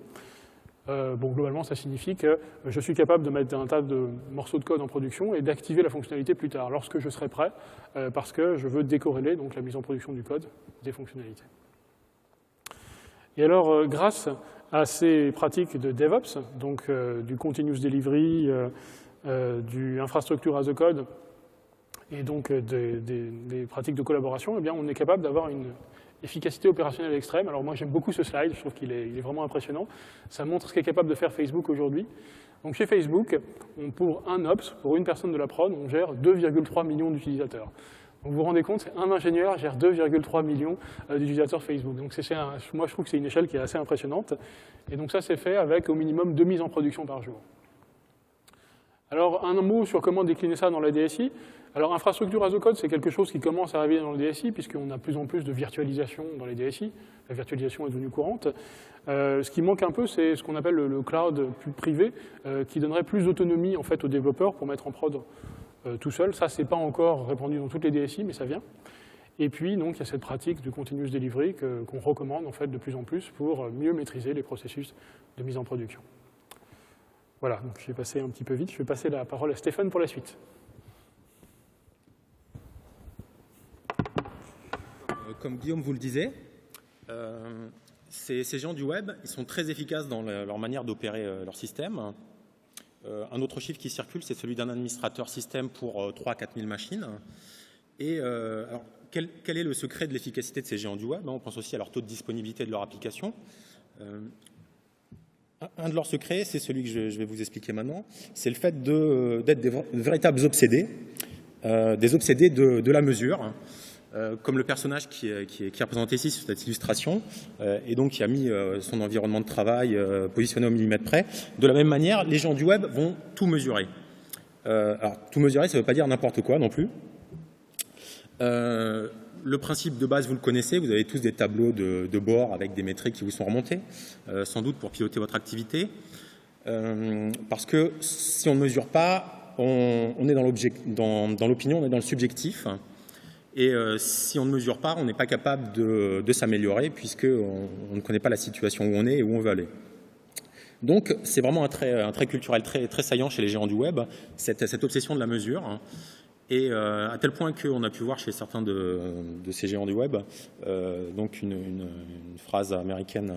Bon, globalement, ça signifie que je suis capable de mettre un tas de morceaux de code en production et d'activer la fonctionnalité plus tard, lorsque je serai prêt, parce que je veux décorréler donc, la mise en production du code des fonctionnalités. Et alors, grâce à ces pratiques de DevOps, donc du continuous delivery, du infrastructure as a code, et donc des pratiques de collaboration, eh bien, on est capable d'avoir une efficacité opérationnelle extrême. Alors moi, j'aime beaucoup ce slide, je trouve qu'il est vraiment impressionnant. Ça montre ce qu'est capable de faire Facebook aujourd'hui. Donc chez Facebook, pour un Ops, pour une personne de la prod, on gère 2,3 millions d'utilisateurs. Donc vous vous rendez compte, un ingénieur gère 2,3 millions d'utilisateurs Facebook. Donc moi, je trouve que c'est une échelle qui est assez impressionnante. Et donc ça, c'est fait avec au minimum 2 mises en production par jour. Alors, un mot sur comment décliner ça dans la DSI. Alors, infrastructure as a code, c'est quelque chose qui commence à arriver dans le DSI, puisqu'on a de plus en plus de virtualisation dans les DSI. La virtualisation est devenue courante. Ce qui manque un peu, c'est ce qu'on appelle le cloud plus privé, qui donnerait plus d'autonomie en fait, aux développeurs pour mettre en prod tout seul. Ça, c'est pas encore répandu dans toutes les DSI, mais ça vient. Et puis, donc, il y a cette pratique du continuous delivery qu'on recommande en fait, de plus en plus pour mieux maîtriser les processus de mise en production. Voilà, donc j'ai passé un petit peu vite. Je vais passer la parole à Stéphane pour la suite. Comme Guillaume vous le disait, ces géants du web, ils sont très efficaces dans leur manière d'opérer leur système. Un autre chiffre qui circule, c'est celui d'un administrateur système pour 3 à 4 000 machines. Et alors, quel est le secret de l'efficacité de ces géants du web? On pense aussi à leur taux de disponibilité de leur application. Un de leurs secrets, c'est celui que je vais vous expliquer maintenant, c'est le fait d'être des véritables obsédés, des obsédés de la mesure, comme le personnage qui est représenté ici sur cette illustration, et donc qui a mis son environnement de travail positionné au millimètre près. De la même manière, les gens du web vont tout mesurer. Alors, tout mesurer, ça ne veut pas dire n'importe quoi non plus. Le principe de base, vous le connaissez, vous avez tous des tableaux de bord avec des métriques qui vous sont remontées, sans doute pour piloter votre activité. Parce que si on ne mesure pas, on est dans l'opinion, on est dans le subjectif. Et si on ne mesure pas, on n'est pas capable de s'améliorer puisqu'on ne connaît pas la situation où on est et où on veut aller. Donc, c'est vraiment un trait culturel très saillant chez les géants du web, cette obsession de la mesure. Et à tel point qu'on a pu voir chez certains de ces géants du web, donc une phrase américaine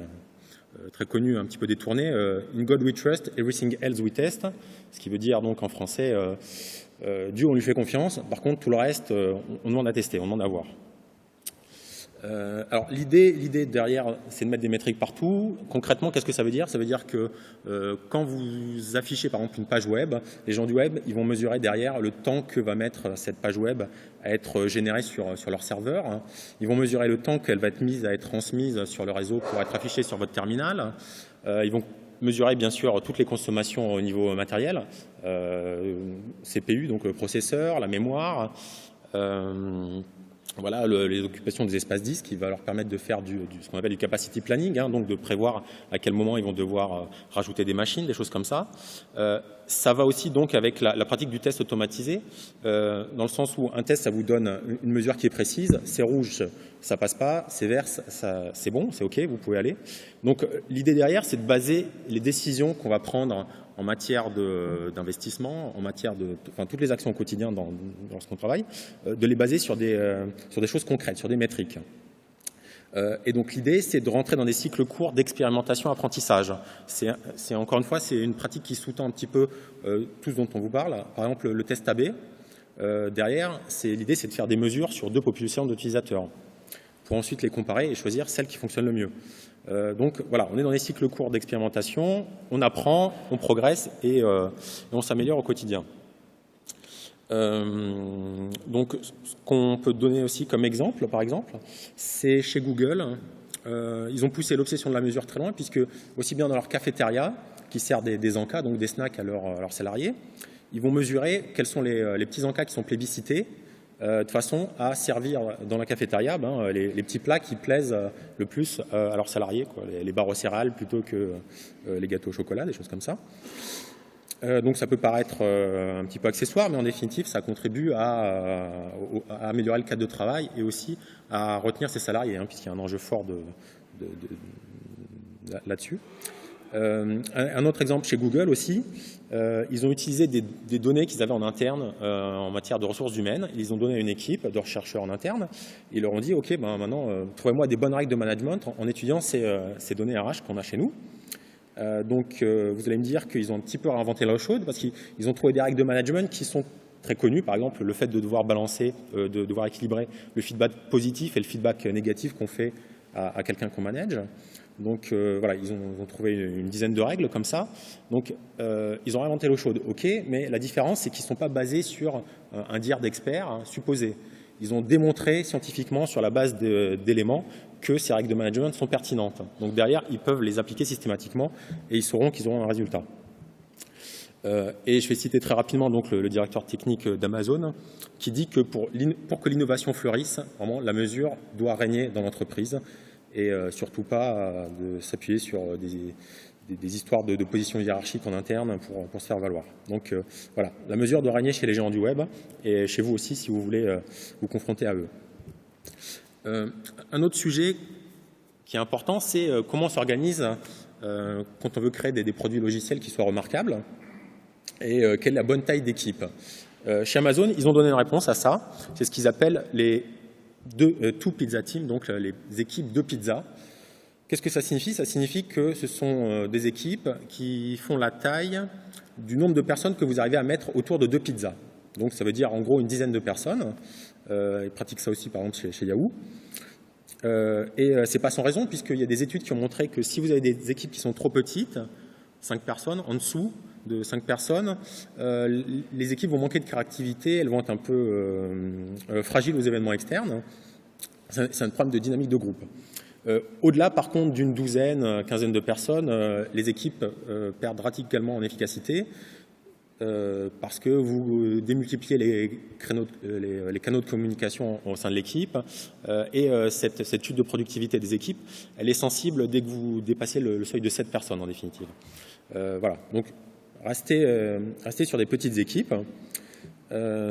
très connue, un petit peu détournée, « In God we trust, everything else we test », ce qui veut dire donc en français Dieu, on lui fait confiance, par contre tout le reste, on demande à tester, on demande à voir. Alors l'idée derrière, c'est de mettre des métriques partout. Concrètement, qu'est-ce que ça veut dire? Ça veut dire que quand vous affichez par exemple une page web, les gens du web, ils vont mesurer derrière le temps que va mettre cette page web à être générée sur leur serveur. Ils vont mesurer le temps qu'elle va être mise à être transmise sur le réseau pour être affichée sur votre terminal. Ils vont mesurer bien sûr toutes les consommations au niveau matériel, CPU, donc le processeur, la mémoire, voilà, les occupations des espaces disques qui va leur permettre de faire ce qu'on appelle du capacity planning, hein, donc de prévoir à quel moment ils vont devoir rajouter des machines, des choses comme ça. Ça va aussi donc avec la pratique du test automatisé, dans le sens où un test, ça vous donne une mesure qui est précise, c'est rouge, ça passe pas, c'est vert, c'est bon, c'est OK, vous pouvez aller. Donc l'idée derrière, c'est de baser les décisions qu'on va prendre en matière d'investissement, en matière enfin, toutes les actions au quotidien lorsqu'on travaille, de les baser sur des choses concrètes, sur des métriques. Et donc l'idée, c'est de rentrer dans des cycles courts d'expérimentation-apprentissage. C'est encore une fois, c'est une pratique qui sous-tend un petit peu tout ce dont on vous parle. Par exemple, le test AB, derrière, l'idée, c'est de faire des mesures sur 2 populations d'utilisateurs pour ensuite les comparer et choisir celle qui fonctionne le mieux. Donc voilà, on est dans des cycles courts d'expérimentation, on apprend, on progresse et on s'améliore au quotidien. Donc ce qu'on peut donner aussi comme exemple, par exemple, c'est chez Google, ils ont poussé l'obsession de la mesure très loin puisque aussi bien dans leur cafétéria, qui sert des encas, donc des snacks à leurs salariés, ils vont mesurer quels sont les petits encas qui sont plébiscités, de façon à servir dans la cafétéria les petits plats qui plaisent le plus à leurs salariés, quoi, les barres aux céréales plutôt que les gâteaux au chocolat, des choses comme ça. Donc ça peut paraître un petit peu accessoire, mais en définitive, ça contribue à améliorer le cadre de travail et aussi à retenir ses salariés, hein, puisqu'il y a un enjeu fort là-dessus. Un autre exemple chez Google aussi, ils ont utilisé des données qu'ils avaient en interne en matière de ressources humaines. Ils ont donné à une équipe de chercheurs en interne. Ils leur ont dit, OK, maintenant, trouvez-moi des bonnes règles de management en étudiant ces données RH qu'on a chez nous. Donc, vous allez me dire qu'ils ont un petit peu réinventé l'eau chaude parce qu'ils ont trouvé des règles de management qui sont très connues. Par exemple, le fait de devoir balancer, de devoir équilibrer le feedback positif et le feedback négatif qu'on fait à quelqu'un qu'on manage. Donc voilà, ils ont trouvé une dizaine de règles comme ça. Donc ils ont inventé l'eau chaude, OK, mais la différence, c'est qu'ils ne sont pas basés sur un dire d'experts supposé. Ils ont démontré scientifiquement sur la base d'éléments que ces règles de management sont pertinentes. Donc derrière, ils peuvent les appliquer systématiquement et ils sauront qu'ils auront un résultat. Et je vais citer très rapidement donc, le directeur technique d'Amazon qui dit que pour que l'innovation fleurisse, vraiment, la mesure doit régner dans l'entreprise et surtout pas de s'appuyer sur des histoires de position hiérarchique en interne pour se faire valoir. Donc voilà, la mesure doit régner chez les géants du web et chez vous aussi si vous voulez vous confronter à eux. Un autre sujet qui est important, c'est comment on s'organise quand on veut créer des produits logiciels qui soient remarquables et quelle est la bonne taille d'équipe. Chez Amazon, ils ont donné une réponse à ça. C'est ce qu'ils appellent les two pizza team, donc les équipes de pizza. Qu'est-ce que ça signifie? Ça signifie que ce sont des équipes qui font la taille du nombre de personnes que vous arrivez à mettre autour de 2 pizzas. Donc ça veut dire en gros une dizaine de personnes. Ils pratiquent ça aussi par exemple chez Yahoo. Et c'est pas sans raison puisqu'il y a des études qui ont montré que si vous avez des équipes qui sont trop petites, 5 personnes, en dessous de 5 personnes, les équipes vont manquer de créativité, elles vont être un peu fragiles aux événements externes. C'est un problème de dynamique de groupe. Au-delà, par contre, d'une douzaine, quinzaine de personnes, les équipes perdent radicalement en efficacité. parce que vous démultipliez les canaux de communication au sein de l'équipe et cette chute de productivité des équipes, elle est sensible dès que vous dépassez le seuil de 7 personnes en définitive. Voilà, donc restez sur des petites équipes,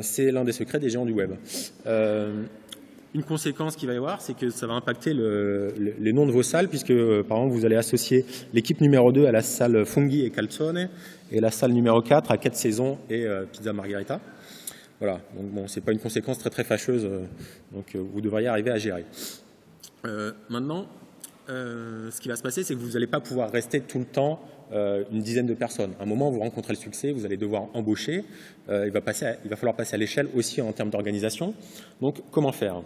c'est l'un des secrets des géants du web. Une conséquence qu'il va y avoir, c'est que ça va impacter les noms de vos salles, puisque, par exemple, vous allez associer l'équipe numéro 2 à la salle Funghi et Calzone, et la salle numéro 4 à 4 saisons et Pizza Margherita. Voilà, donc bon, c'est pas une conséquence très fâcheuse, donc vous devriez arriver à gérer. Maintenant, ce qui va se passer, c'est que vous n'allez pas pouvoir rester tout le temps une dizaine de personnes. À un moment, vous rencontrez le succès, vous allez devoir embaucher, il va falloir passer à l'échelle aussi en termes d'organisation. Donc, comment faire ?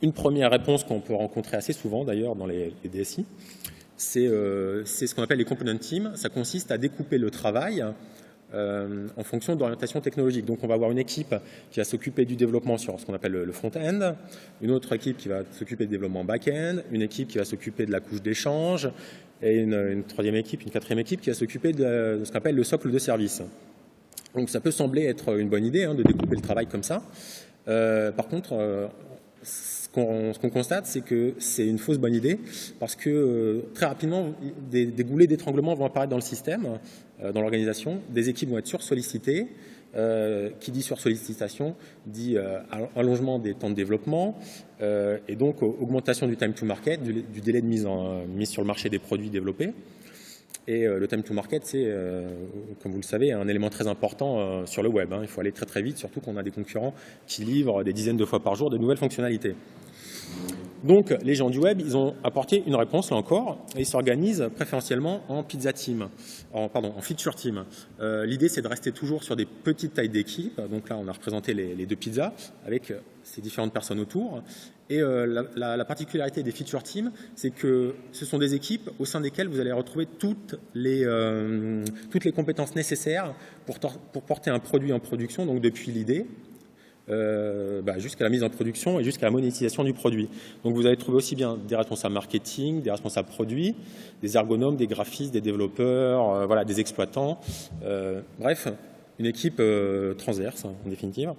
Une première réponse qu'on peut rencontrer assez souvent d'ailleurs dans les DSI, c'est ce qu'on appelle les component teams. Ça consiste à découper le travail en fonction d'orientation technologique. Donc on va avoir une équipe qui va s'occuper du développement sur ce qu'on appelle le front-end, une autre équipe qui va s'occuper du développement back-end, une équipe qui va s'occuper de la couche d'échange, et une troisième équipe, une quatrième équipe qui va s'occuper de ce qu'on appelle le socle de service. Donc ça peut sembler être une bonne idée de découper le travail comme ça. Par contre, ce qu'on constate, c'est que c'est une fausse bonne idée parce que très rapidement, des goulets d'étranglement vont apparaître dans le système, dans l'organisation. Des équipes vont être sursollicitées. Qui dit sursollicitation dit allongement des temps de développement et donc augmentation du time to market, du délai de mise sur le marché des produits développés. Et le time to market, c'est, comme vous le savez, un élément très important sur le web. Il faut aller très vite, surtout qu'on a des concurrents qui livrent des dizaines de fois par jour de nouvelles fonctionnalités. Donc, les gens du web, ils ont apporté une réponse, là encore, et ils s'organisent préférentiellement en pizza team, en feature team. L'idée, c'est de rester toujours sur des petites tailles d'équipe. Donc là, on a représenté les deux pizzas avec ces différentes personnes autour. Et la particularité des feature teams, c'est que ce sont des équipes au sein desquelles vous allez retrouver toutes les compétences nécessaires pour porter un produit en production, donc depuis l'idée, jusqu'à la mise en production et jusqu'à la monétisation du produit. Donc vous allez trouver aussi bien des responsables marketing, des responsables produits, des ergonomes, des graphistes, des développeurs, voilà, des exploitants. Bref, une équipe transverse en définitive.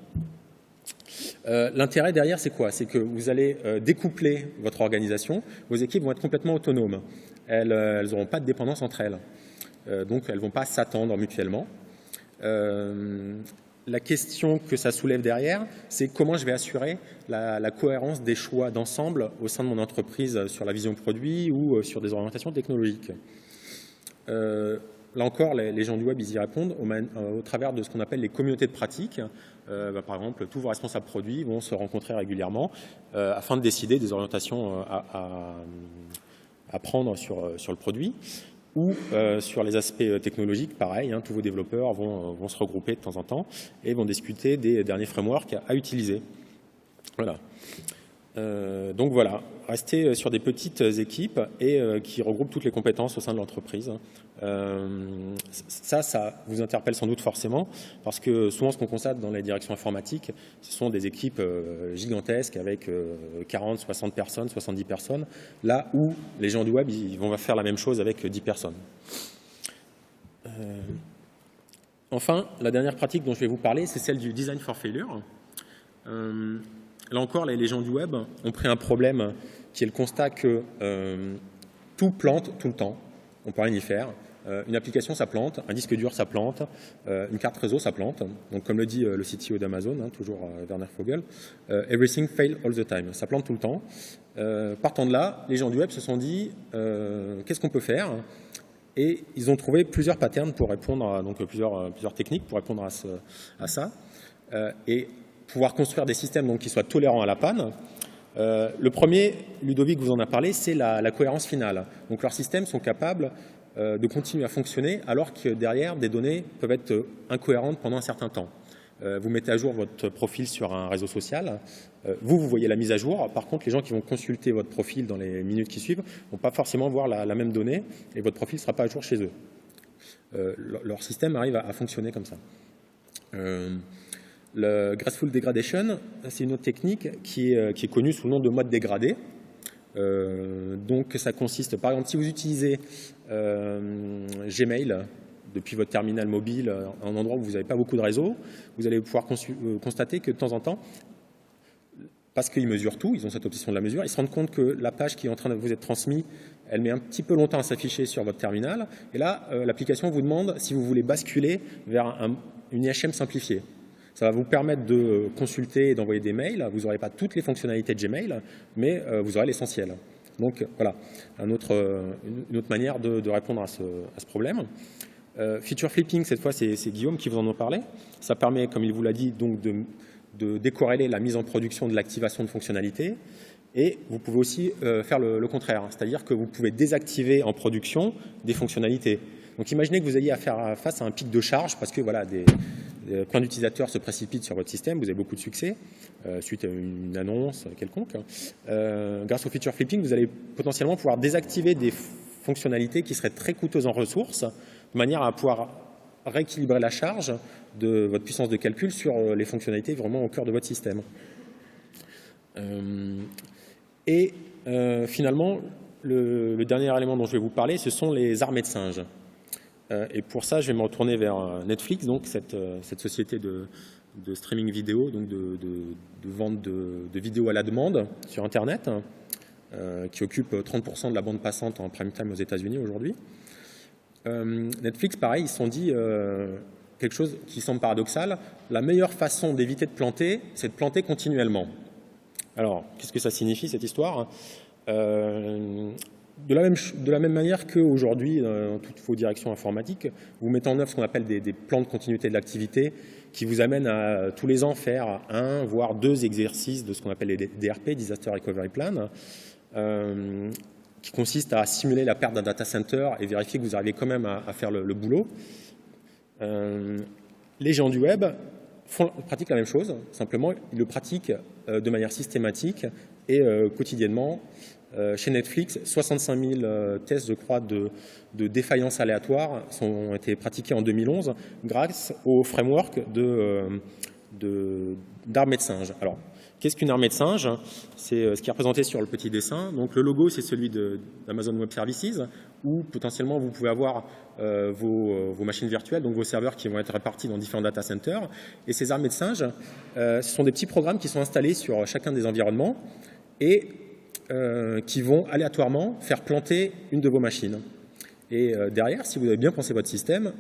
L'intérêt derrière, c'est quoi? C'est que vous allez découpler votre organisation. Vos équipes vont être complètement autonomes. Elles n'auront pas de dépendance entre elles. Donc elles ne vont pas s'attendre mutuellement. La question que ça soulève derrière, c'est comment je vais assurer la cohérence des choix d'ensemble au sein de mon entreprise sur la vision produit ou sur des orientations technologiques. Là encore, les gens du web, ils y répondent au travers de ce qu'on appelle les communautés de pratique. Par exemple, tous vos responsables produits vont se rencontrer régulièrement afin de décider des orientations à prendre sur le produit. Ou sur les aspects technologiques, pareil, tous vos développeurs vont se regrouper de temps en temps et vont discuter des derniers frameworks à utiliser. Voilà. Donc voilà, restez sur des petites équipes et qui regroupent toutes les compétences au sein de l'entreprise. Ça vous interpelle sans doute forcément, parce que souvent ce qu'on constate dans les directions informatiques, ce sont des équipes gigantesques avec 40, 60 personnes, 70 personnes, là où les gens du web ils vont faire la même chose avec 10 personnes. Enfin, la dernière pratique dont je vais vous parler, c'est celle du design for failure. Là encore, les gens du web ont pris un problème qui est le constat que tout plante tout le temps. On ne peut rien y faire. Une application, ça plante. Un disque dur, ça plante. Une carte réseau, ça plante. Donc, comme le dit le CTO d'Amazon, toujours Werner Vogel, everything fail all the time. Ça plante tout le temps. Partant de là, les gens du web se sont dit qu'est-ce qu'on peut faire? Et ils ont trouvé plusieurs patterns pour répondre, donc plusieurs techniques pour répondre à ça. Et pouvoir construire des systèmes donc, qui soient tolérants à la panne. Le premier, Ludovic vous en a parlé, c'est la cohérence finale. Donc leurs systèmes sont capables de continuer à fonctionner alors que derrière, des données peuvent être incohérentes pendant un certain temps. Vous mettez à jour votre profil sur un réseau social, vous voyez la mise à jour. Par contre, les gens qui vont consulter votre profil dans les minutes qui suivent ne vont pas forcément voir la même donnée et votre profil ne sera pas à jour chez eux. Leur système arrive à fonctionner comme ça. Le Graceful Degradation, c'est une autre technique qui est connue sous le nom de mode dégradé. Donc ça consiste, par exemple, si vous utilisez Gmail depuis votre terminal mobile, un endroit où vous n'avez pas beaucoup de réseau, vous allez pouvoir constater que de temps en temps, parce qu'ils mesurent tout, ils ont cette option de la mesure, ils se rendent compte que la page qui est en train de vous être transmise, elle met un petit peu longtemps à s'afficher sur votre terminal. Et là, l'application vous demande si vous voulez basculer vers une IHM simplifiée. Ça va vous permettre de consulter et d'envoyer des mails. Vous n'aurez pas toutes les fonctionnalités de Gmail, mais vous aurez l'essentiel. Donc voilà, une autre manière de répondre à ce problème. Feature flipping, cette fois, c'est Guillaume qui vous en a parlé. Ça permet, comme il vous l'a dit, donc de décorréler la mise en production de l'activation de fonctionnalités. Et vous pouvez aussi faire le contraire, c'est-à-dire que vous pouvez désactiver en production des fonctionnalités. Donc imaginez que vous ayez à faire face à un pic de charge parce que voilà, plein d'utilisateurs se précipitent sur votre système, vous avez beaucoup de succès suite à une annonce quelconque. Grâce au feature flipping, vous allez potentiellement pouvoir désactiver des fonctionnalités qui seraient très coûteuses en ressources, de manière à pouvoir rééquilibrer la charge de votre puissance de calcul sur les fonctionnalités vraiment au cœur de votre système. Finalement, le dernier élément dont je vais vous parler, ce sont les armées de singes. Et pour ça, je vais me retourner vers Netflix, donc cette société de streaming vidéo, donc de vente de vidéos à la demande sur Internet, qui occupe 30% de la bande passante en prime time aux États-Unis aujourd'hui. Netflix, pareil, ils se sont dit quelque chose qui semble paradoxal. La meilleure façon d'éviter de planter, c'est de planter continuellement. Alors, qu'est-ce que ça signifie, cette histoire ? De la même manière qu'aujourd'hui, dans toutes vos directions informatiques, vous mettez en œuvre ce qu'on appelle des plans de continuité de l'activité qui vous amènent à tous les ans faire 1 voire 2 exercices de ce qu'on appelle les DRP, Disaster Recovery Plan, qui consiste à simuler la perte d'un data center et vérifier que vous arrivez quand même à faire le boulot. Les géants du web pratiquent la même chose, simplement ils le pratiquent de manière systématique et quotidiennement. Chez Netflix, 65 000 tests, je crois, de défaillance aléatoire ont été pratiqués en 2011 grâce au framework d'armée de singes. Alors, qu'est-ce qu'une armée de singes? C'est ce qui est représenté sur le petit dessin. Donc, le logo, c'est celui d'Amazon Web Services, où potentiellement vous pouvez avoir vos machines virtuelles, donc vos serveurs qui vont être répartis dans différents data centers. Et ces armées de singes, ce sont des petits programmes qui sont installés sur chacun des environnements et qui vont aléatoirement faire planter une de vos machines. Et derrière, si vous avez bien pensé votre système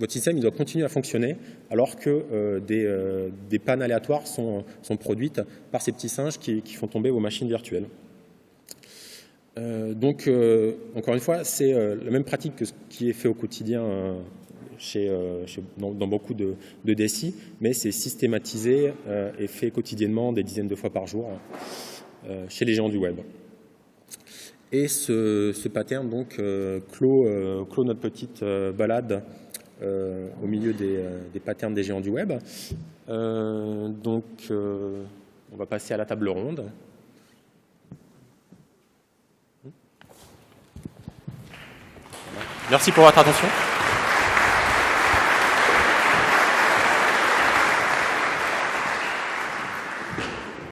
il doit continuer à fonctionner alors que des pannes aléatoires sont produites par ces petits singes qui font tomber vos machines virtuelles. Donc, encore une fois, c'est la même pratique que ce qui est fait au quotidien dans beaucoup de DSI, mais c'est systématisé et fait quotidiennement des dizaines de fois par jour chez les géants du web. Et ce pattern donc clôt notre petite balade au milieu des patterns des géants du web. Donc on va passer à la table ronde. Merci pour votre attention.